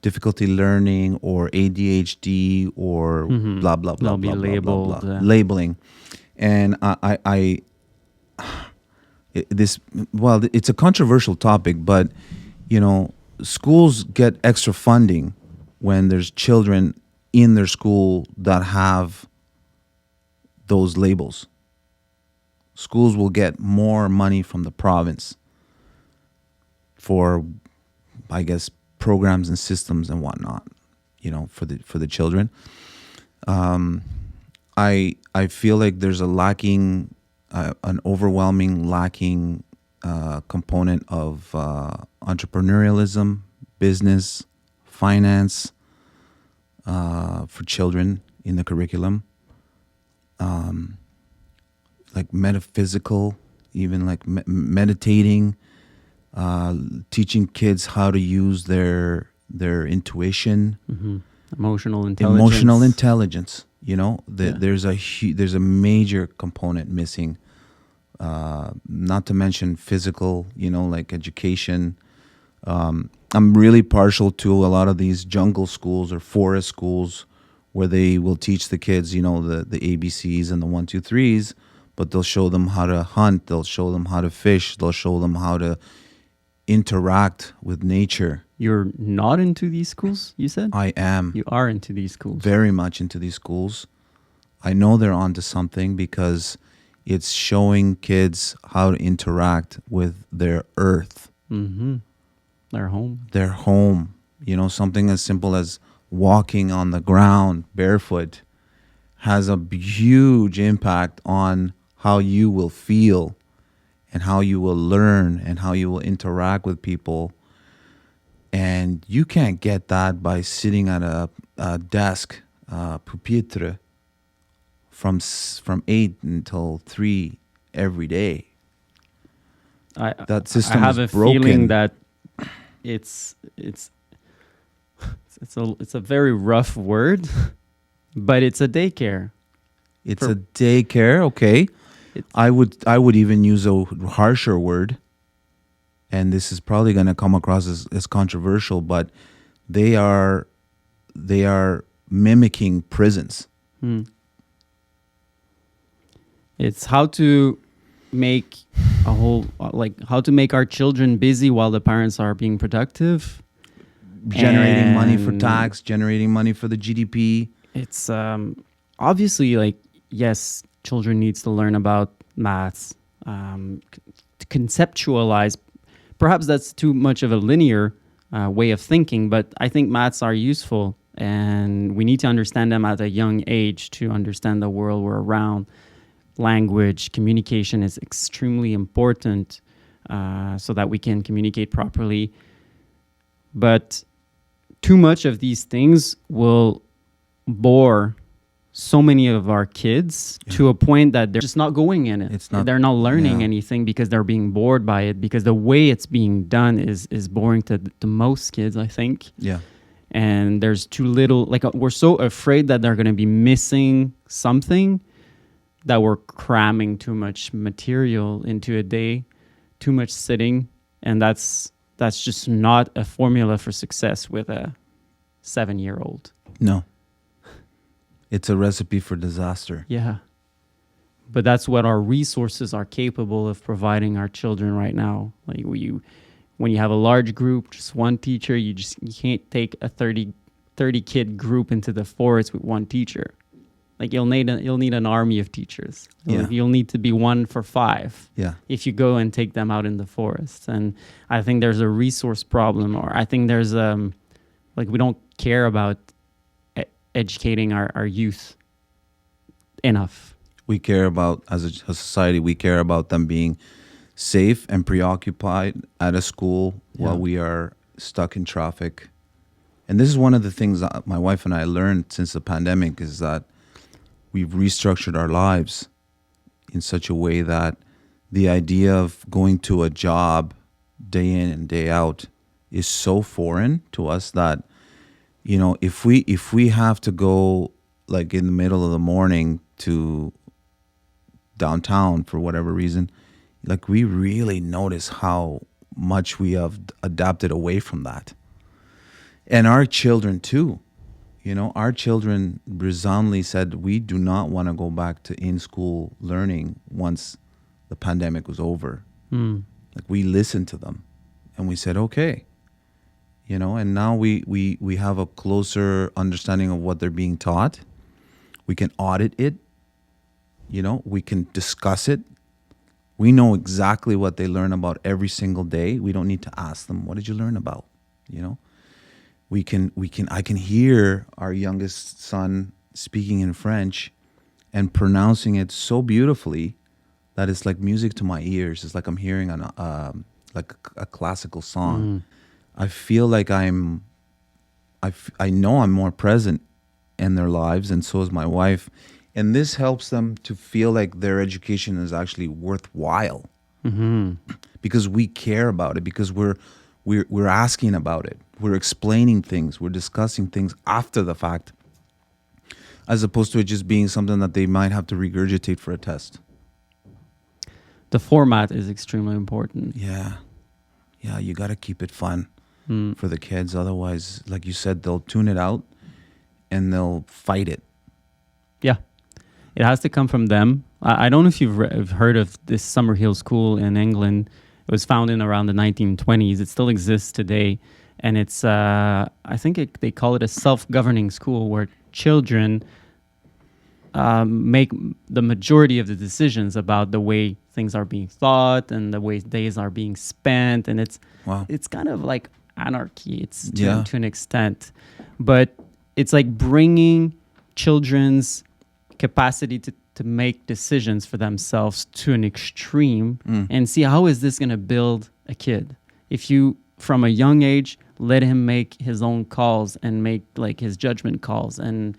difficulty learning or ADHD or blah, blah, blah, They'll be blah, labeled. blah, blah, blah. Labeling. And it's a controversial topic, but, you know, schools get extra funding when there's children in their school that have those labels. Schools will get more money from the province for, I guess, programs and systems and whatnot, you know, for the children. I feel like there's an overwhelming lacking component of entrepreneurialism, business, finance for children in the curriculum. Like metaphysical, even like meditating, teaching kids how to use their intuition, emotional intelligence. You know, there's a major component missing. Not to mention physical, you know, like education. I'm really partial to a lot of these jungle schools or forest schools where they will teach the kids, you know, the ABCs and the 1, 2, 3s. But they'll show them how to hunt. They'll show them how to fish. They'll show them how to interact with nature. You're not into these schools, you said? I am. You are into these schools. Very much into these schools. I know they're onto something because it's showing kids how to interact with their earth. Their home. Their home. You know, something as simple as walking on the ground barefoot has a huge impact on how you will feel and how you will learn and how you will interact with people. And you can't get that by sitting at a desk, pupitre, from 8 until 3 every day. That system I have is a broken. feeling that it's a very rough word, but it's a daycare. It's a daycare, okay. I would even use a harsher word. and this is probably going to come across as controversial, but they are mimicking prisons. Hmm. It's how to make a whole like how to make our children busy while the parents are being productive, Generating money for and tax, generating money for the GDP. it's obviously like, yes, children needs to learn about maths, to conceptualize. Perhaps that's too much of a linear way of thinking, but I think maths are useful, and we need to understand them at a young age to understand the world we're around. Language, communication is extremely important, so that we can communicate properly. But too much of these things will bore so many of our kids to a point that they're just not going in it. They're not learning anything because they're being bored by it, because the way it's being done is boring to most kids, I think. Yeah. And there's too little, like, we're so afraid that they're going to be missing something that we're cramming too much material into a day, too much sitting, and that's just not a formula for success with a 7-year-old. No. It's a recipe for disaster. Yeah. But that's what our resources are capable of providing our children right now. Like when you have a large group, just one teacher, you can't take a 30 kid group into the forest with one teacher. Like you'll need an army of teachers. Yeah. You'll need to be 1 for 5. Yeah. If you go and take them out in the forest. And I think there's a resource problem, or I think there's we don't care about educating our youth enough. We care about, as a society, we care about them being safe and preoccupied at a school while we are stuck in traffic. And this is one of the things that my wife and I learned since the pandemic, is that we've restructured our lives in such a way that the idea of going to a job day in and day out is so foreign to us that, you know, if we have to go like in the middle of the morning to downtown for whatever reason, like we really notice how much we have adapted away from that. And our children too. You know, our children resoundingly said, we do not want to go back to in-school learning once the pandemic was over. Like we listened to them and we said, okay, you know, and now we have a closer understanding of what they're being taught. We can audit it, you know, we can discuss it. We know exactly what they learn about every single day. We don't need to ask them, what did you learn about? You know? I can hear our youngest son speaking in French and pronouncing it so beautifully that it's like music to my ears. It's like I'm hearing like a classical song. I feel like I know I'm more present in their lives, and so is my wife. And this helps them to feel like their education is actually worthwhile, because we care about it, because we're asking about it. We're explaining things. We're discussing things after the fact, as opposed to it just being something that they might have to regurgitate for a test. The format is extremely important. Yeah. You got to keep it fun for the kids. Otherwise, like you said, they'll tune it out and they'll fight it. Yeah. It has to come from them. I don't know if you've heard of this Summerhill School in England. It was founded in around the 1920s. It still exists today. And it's, I think they call it a self-governing school, where children make the majority of the decisions about the way things are being thought and the way days are being spent. And it's kind of like anarchy. It's to an extent. But it's like bringing children's capacity to make decisions for themselves to an extreme and see how is this going to build a kid. If you, from a young age, let him make his own calls and make like his judgment calls, and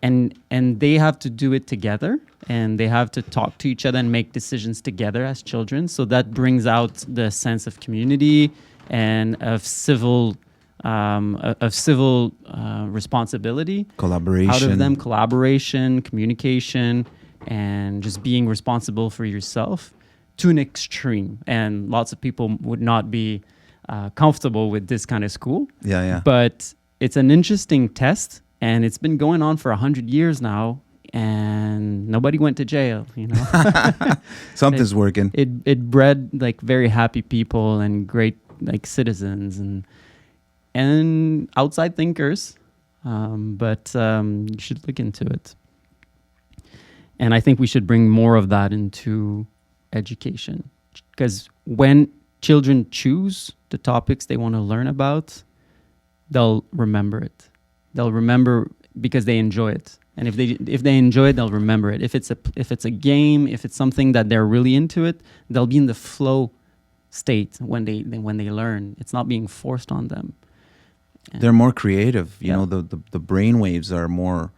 they have to do it together, and they have to talk to each other and make decisions together as children. So that brings out the sense of community and of civil responsibility, collaboration out of them, collaboration, communication, and just being responsible for yourself. to an extreme, and lots of people would not be comfortable with this kind of school. Yeah. But it's an interesting test, and it's been going on for 100 years now, and nobody went to jail, you know. Something's working. It bred like very happy people and great like citizens and outside thinkers. But you should look into it. And I think we should bring more of that into education, because when children choose the topics they want to learn about, they'll remember it. They'll remember because they enjoy it. And if they enjoy it, they'll remember it. If it's a game, if it's something that they're really into it, they'll be in the flow state when they learn. It's not being forced on them. And they're more creative. You Yeah. know, the brain waves are more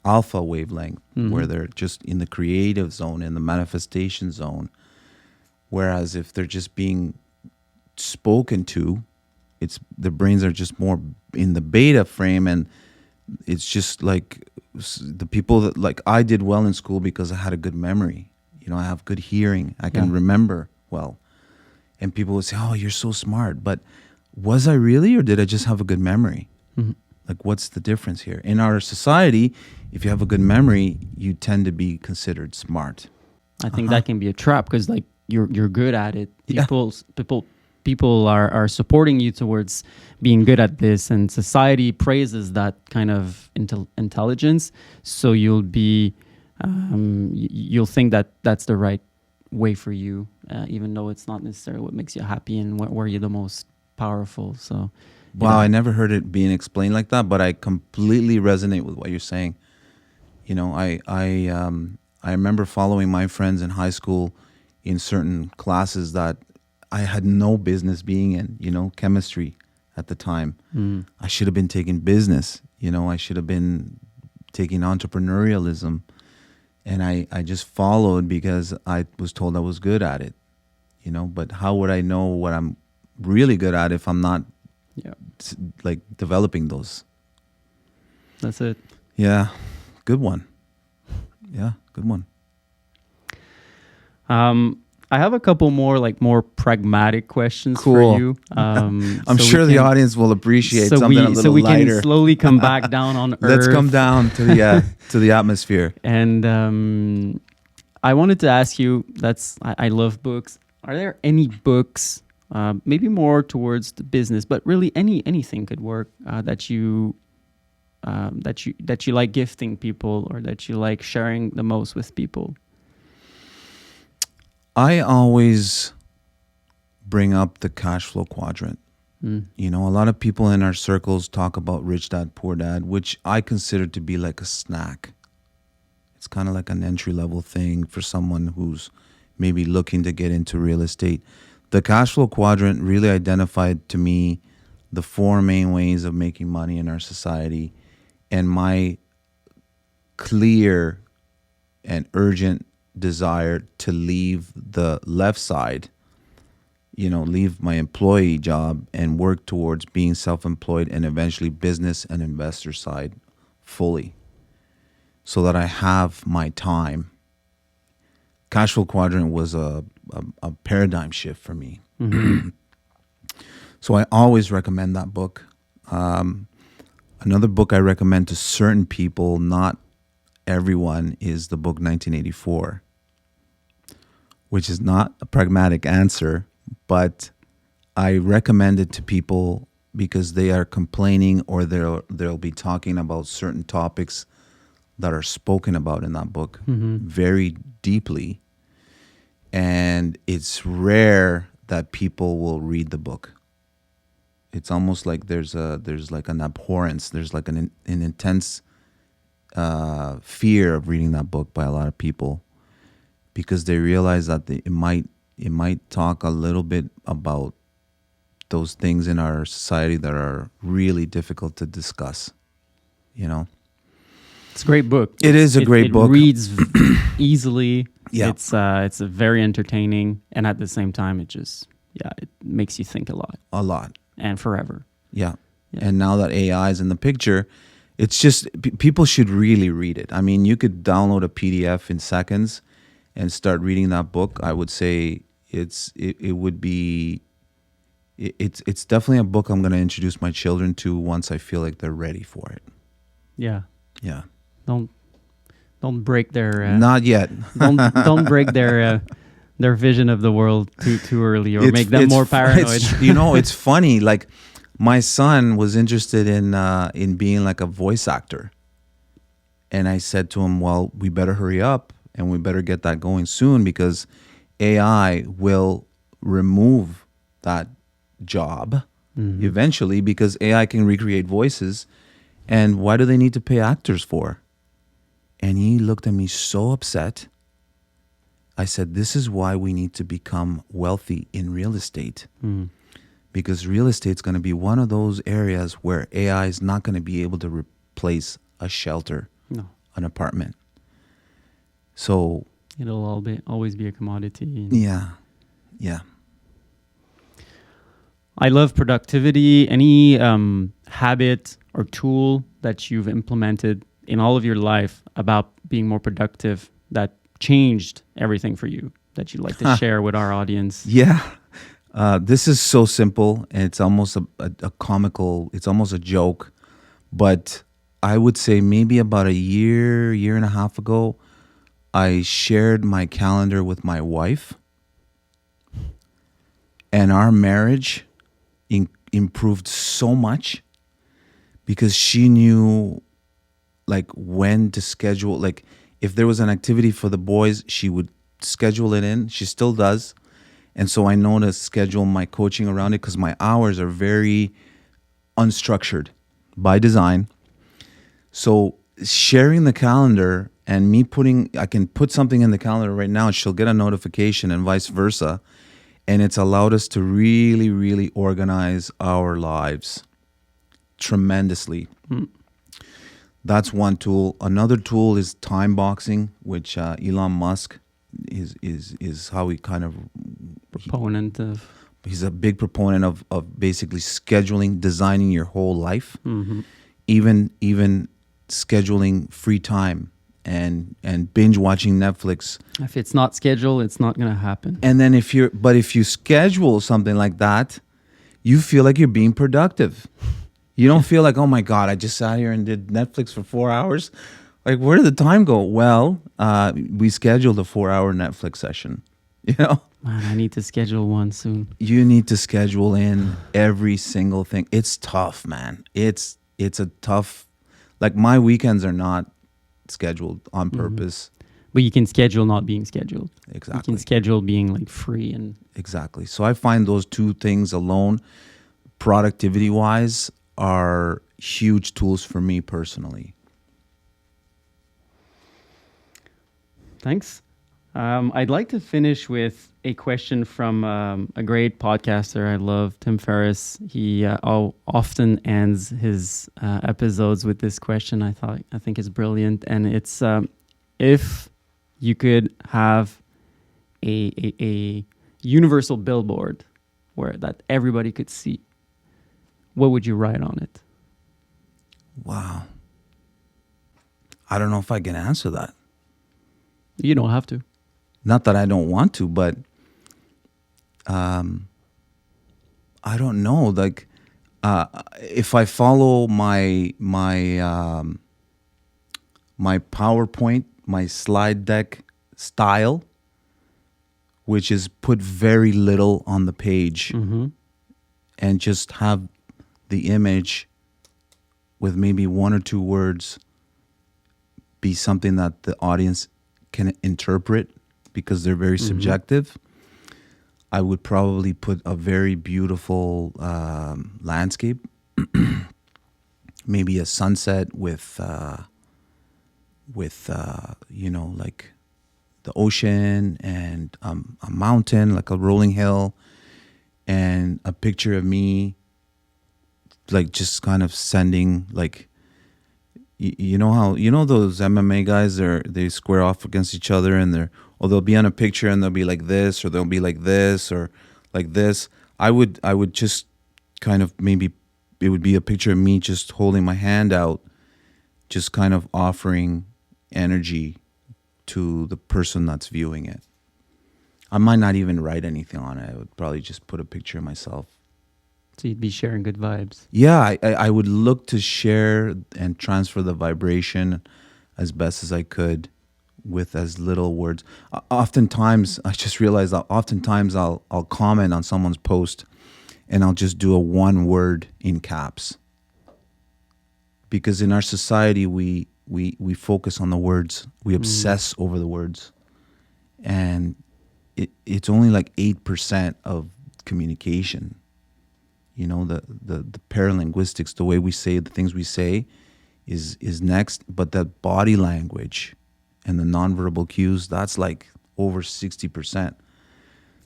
alpha wavelength, where they're just in the creative zone, in the manifestation zone. Whereas if they're just being spoken to, their brains are just more in the beta frame, and it's just like the people that, like, I did well in school because I had a good memory. You know, I have good hearing. I can remember well. And people would say, "Oh, you're so smart." But was I really, or did I just have a good memory? Like, what's the difference here? In our society, if you have a good memory, you tend to be considered smart. I think that can be a trap, because like you're good at it. Yeah. People are supporting you towards being good at this, and society praises that kind of intelligence. So you'll think that that's the right way for you, even though it's not necessarily what makes you happy and where you're the most powerful. So, Wow, I never heard it being explained like that, but I completely resonate with what you're saying. You know, I remember following my friends in high school in certain classes that I had no business being in, you know, chemistry at the time. I should have been taking business, you know, I should have been taking entrepreneurialism. And I just followed because I was told I was good at it, you know, but how would I know what I'm really good at if I'm not like developing those? That's it. Yeah, good one. Yeah, good one. I have a couple more pragmatic questions Cool. for you. I'm sure the audience will appreciate something a little so we lighter. can slowly come back down on Earth. Let's come down to the atmosphere. And I wanted to ask you, I love books. Are there any books, maybe more towards the business, but really anything could work, that you like gifting people, or that you like sharing the most with people? I always bring up the cash flow quadrant. You know, a lot of people in our circles talk about rich dad, poor dad, which I consider to be like a snack. It's kind of like an entry-level thing for someone who's maybe looking to get into real estate. The cash flow quadrant really identified to me the four main ways of making money in our society, and my clear and urgent desire to leave the left side, you know, leave my employee job and work towards being self-employed and eventually business and investor side fully, so that I have my time. Cash flow quadrant was a paradigm shift for me. So I always recommend that book. Another book I recommend to certain people, not everyone, is the book 1984, which is not a pragmatic answer, but I recommend it to people because they are complaining, or they'll be talking about certain topics that are spoken about in that book very deeply. And it's rare that people will read the book. It's almost like there's like an abhorrence. There's like an intense fear of reading that book by a lot of people, because they realize that it might talk a little bit about those things in our society that are really difficult to discuss. You know, It's a great book. It is a great book. It reads easily. Yeah. It's a very entertaining, and at the same time, it makes you think a lot. A lot. And forever. Yeah. And now that AI is in the picture, it's just people should really read it. I mean, you could download a PDF in seconds, and start reading that book, I would say it's definitely a book I'm going to introduce my children to once I feel like they're ready for it. Yeah. Yeah. Don't break their Not yet. don't break their vision of the world too early, or make them more paranoid. It's funny. Like my son was interested in being like a voice actor, and I said to him, "Well, we better hurry up and we better get that going soon because AI will remove that job eventually because AI can recreate voices, and why do they need to pay actors for?" And he looked at me so upset. I said, this is why we need to become wealthy in real estate. Because real estate's going to be one of those areas where AI is not going to be able to replace a shelter, No, an apartment. So it'll always be a commodity. yeah. I love productivity. Any habit or tool that you've implemented in all of your life about being more productive that changed everything for you that you'd like to share with our audience? Yeah. This is so simple, and it's almost a comical, it's almost a joke. But I would say maybe about a year and a half ago, I shared my calendar with my wife, and our marriage improved so much because she knew like when to schedule. Like if there was an activity for the boys, she would schedule it in. She still does. And so I know to schedule my coaching around it because my hours are very unstructured by design. So sharing the calendar and I can put something in the calendar right now, she'll get a notification and vice versa. And it's allowed us to really, really organize our lives tremendously. That's one tool. Another tool is time boxing, which Elon Musk is how he kind of Proponent of. He's a big proponent of basically scheduling, designing your whole life, even scheduling free time and binge watching Netflix. If it's not scheduled, it's not going to happen. And then if you schedule something like that, you feel like you're being productive. You don't feel like, oh my God, I just sat here and did Netflix for 4 hours. Like, where did the time go? Well, we scheduled a 4-hour Netflix session. Man, I need to schedule one soon. You need to schedule in every single thing. It's tough, man. It's a tough, like my weekends are not scheduled on purpose. But you can schedule not being scheduled. Exactly. You can schedule being like free and. Exactly. So I find those two things alone, productivity wise, are huge tools for me personally. Thanks. I'd like to finish with a question from a great podcaster I love, Tim Ferriss. He often ends his episodes with this question. I think it's brilliant, and it's if you could have a universal billboard that everybody could see, what would you write on it? Wow. I don't know if I can answer that. You don't have to. Not that I don't want to, but I don't know. Like, if I follow my PowerPoint, my slide deck style, which is put very little on the page, and just have the image with maybe one or two words be something that the audience can interpret because they're very subjective, I would probably put a very beautiful landscape, maybe a sunset with like the ocean and a mountain, like a rolling hill, and a picture of me, like just kind of sending like. You know how those MMA guys they square off against each other and they'll be on a picture and they'll be like this or they'll be like this or like this. I would just kind of maybe it would be a picture of me just holding my hand out, just kind of offering energy to the person that's viewing it. I might not even write anything on it. I would probably just put a picture of myself. So you'd be sharing good vibes. Yeah, I would look to share and transfer the vibration as best as I could with as little words. Oftentimes, I just realized that oftentimes I'll comment on someone's post and I'll just do a one word in caps. Because in our society, we focus on the words. We obsess over the words. And it's only like 8% of communication. You know, the paralinguistics, the way we say the things we say is next. But that body language and the nonverbal cues, that's like over 60%.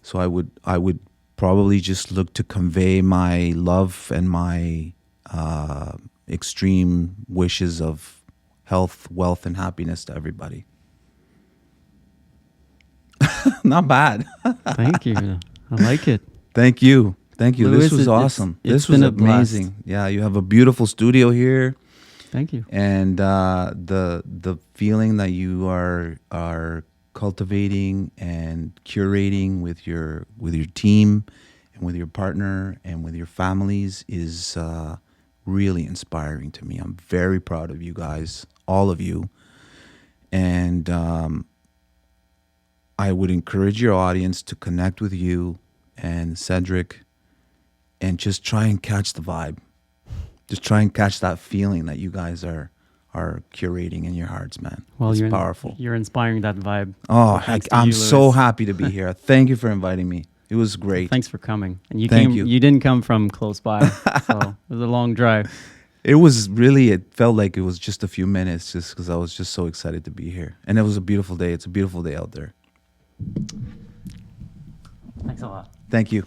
So I would probably just look to convey my love and my extreme wishes of health, wealth, and happiness to everybody. Not bad. Thank you. I like it. Thank you. Thank you. Louis, This was awesome. it's This was been a blast. amazing. Yeah, you have a beautiful studio here, Thank you. and the feeling that you are cultivating and curating with your team and with your partner and with your families is really inspiring to me. I'm very proud of you guys, all of you, and I would encourage your audience to connect with you and Cedric and just try and catch the vibe. Just try and catch that feeling that you guys are curating in your hearts, man. Well, it's you're powerful. You're inspiring that vibe. Oh, So thanks to I'm you, so Louis. happy to be here. Thank you for inviting me. It was great. Thanks for coming. And you Thank came. you. You didn't come from close by, so it was a long drive. It was really, it felt like it was just a few minutes just because I was just so excited to be here. And it was a beautiful day. It's a beautiful day out there. Thanks a lot. Thank you.